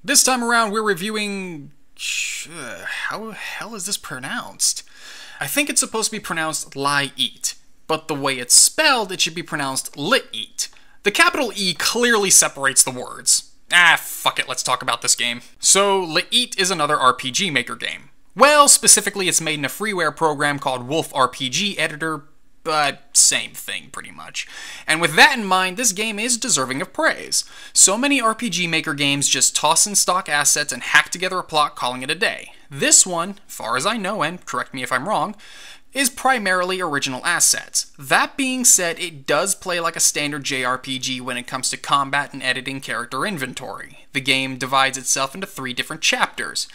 This time around, we're reviewing... how the hell is this pronounced? I think it's supposed to be pronounced LiEat, but the way it's spelled, it should be pronounced LiEat. The capital E clearly separates the words. Fuck it, let's talk about this game. So, LiEat is another RPG Maker game. Well, specifically, it's made in a freeware program called Wolf RPG Editor, but same thing, pretty much. And with that in mind, this game is deserving of praise. So many RPG Maker games just toss in stock assets and hack together a plot calling it a day. This one, far as I know, and correct me if I'm wrong, is primarily original assets. That being said, it does play like a standard JRPG when it comes to combat and editing character inventory. The game divides itself into 3 different chapters.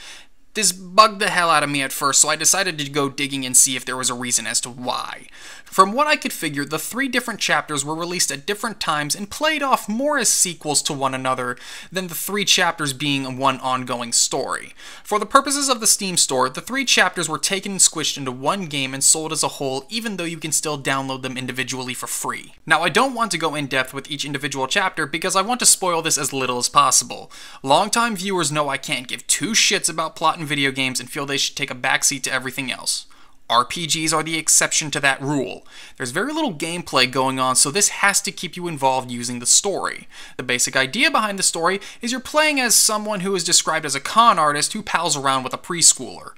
This bugged the hell out of me at first, so I decided to go digging and see if there was a reason as to why. From what I could figure, the 3 different chapters were released at different times and played off more as sequels to one another than the 3 chapters being one ongoing story. For the purposes of the Steam store, the 3 chapters were taken and squished into one game and sold as a whole, even though you can still download them individually for free. Now, I don't want to go in depth with each individual chapter because I want to spoil this as little as possible. Longtime viewers know I can't give 2 shits about plot in video games and feel they should take a backseat to everything else. RPGs are the exception to that rule. There's very little gameplay going on, so this has to keep you involved using the story. The basic idea behind the story is you're playing as someone who is described as a con artist who pals around with a preschooler.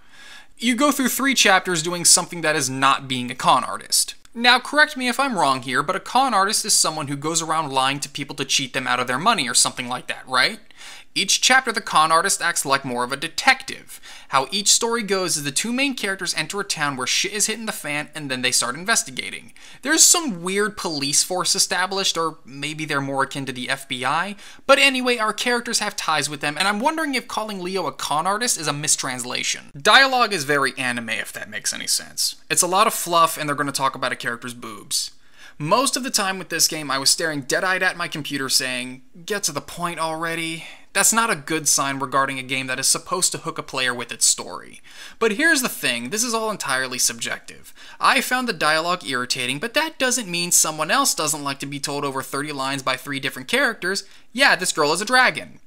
You go through 3 chapters doing something that is not being a con artist. Now, correct me if I'm wrong here, but a con artist is someone who goes around lying to people to cheat them out of their money or something like that, right? Each chapter, the con artist acts like more of a detective. How each story goes is the 2 main characters enter a town where shit is hitting the fan and then they start investigating. There's some weird police force established, or maybe they're more akin to the FBI, but anyway, our characters have ties with them, and I'm wondering if calling Leo a con artist is a mistranslation. Dialogue is very anime, if that makes any sense. It's a lot of fluff, and they're going to talk about a character's boobs. Most of the time with this game, I was staring dead-eyed at my computer saying, "Get to the point already." That's not a good sign regarding a game that is supposed to hook a player with its story. But here's the thing, this is all entirely subjective. I found the dialogue irritating, but that doesn't mean someone else doesn't like to be told over 30 lines by 3 different characters, "Yeah, this girl is a dragon."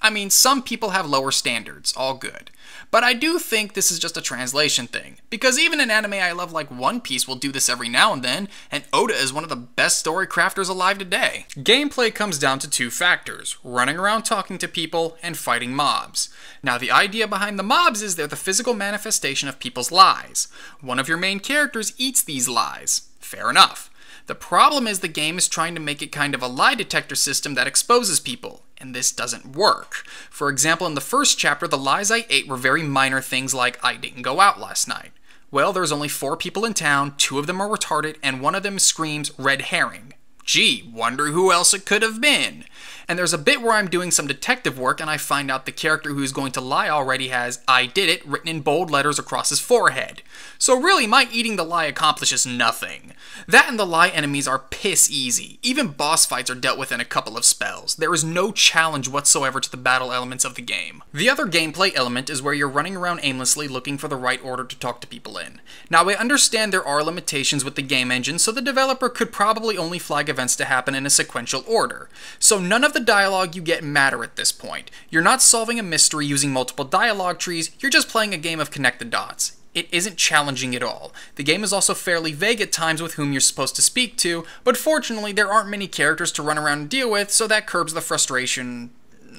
I mean, some people have lower standards, all good. But I do think this is just a translation thing, because even an anime I love like One Piece will do this every now and then, and Oda is one of the best story crafters alive today. Gameplay comes down to 2 factors, running around talking to people and fighting mobs. Now the idea behind the mobs is they're the physical manifestation of people's lies. One of your main characters eats these lies. Fair enough. The problem is the game is trying to make it kind of a lie detector system that exposes people, and this doesn't work. For example, in the first chapter, the lies I ate were very minor things like, "I didn't go out last night." Well, there's only 4 people in town, 2 of them are retarded, and one of them screams, "Red herring." Gee, wonder who else it could have been. And there's a bit where I'm doing some detective work and I find out the character who's going to lie already has "I did it" written in bold letters across his forehead. So really, my eating the lie accomplishes nothing. That and the lie enemies are piss easy. Even boss fights are dealt with in a couple of spells. There is no challenge whatsoever to the battle elements of the game. The other gameplay element is where you're running around aimlessly looking for the right order to talk to people in. Now, I understand there are limitations with the game engine, so the developer could probably only flag events to happen in a sequential order. So none of the dialogue you get matter at this point. You're not solving a mystery using multiple dialogue trees, you're just playing a game of connect the dots. It isn't challenging at all. The game is also fairly vague at times with whom you're supposed to speak to, but fortunately there aren't many characters to run around and deal with, so that curbs the frustration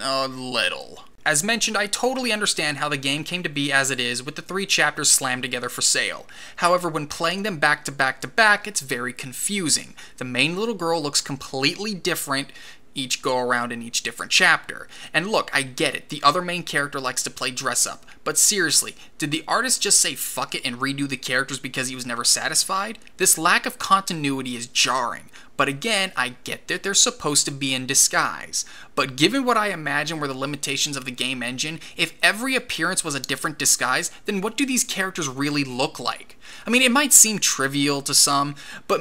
a little. As mentioned, I totally understand how the game came to be as it is, with the 3 chapters slammed together for sale. However, when playing them back to back to back, it's very confusing. The main little girl looks completely different each go around in each different chapter. And look, I get it, the other main character likes to play dress up, but seriously, did the artist just say fuck it and redo the characters because he was never satisfied? This lack of continuity is jarring, but again, I get that they're supposed to be in disguise. But given what I imagine were the limitations of the game engine, if every appearance was a different disguise, then what do these characters really look like? I mean, it might seem trivial to some, but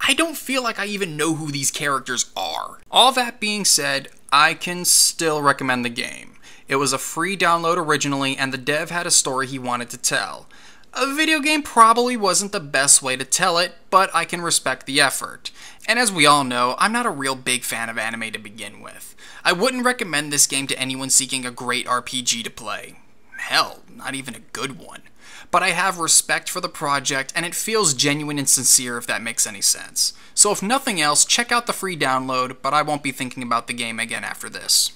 I don't feel like I even know who these characters are. All that being said, I can still recommend the game. It was a free download originally, and the dev had a story he wanted to tell. A video game probably wasn't the best way to tell it, but I can respect the effort. And as we all know, I'm not a real big fan of anime to begin with. I wouldn't recommend this game to anyone seeking a great RPG to play. Hell, not even a good one. But I have respect for the project, and it feels genuine and sincere, if that makes any sense. So if nothing else, check out the free download, but I won't be thinking about the game again after this.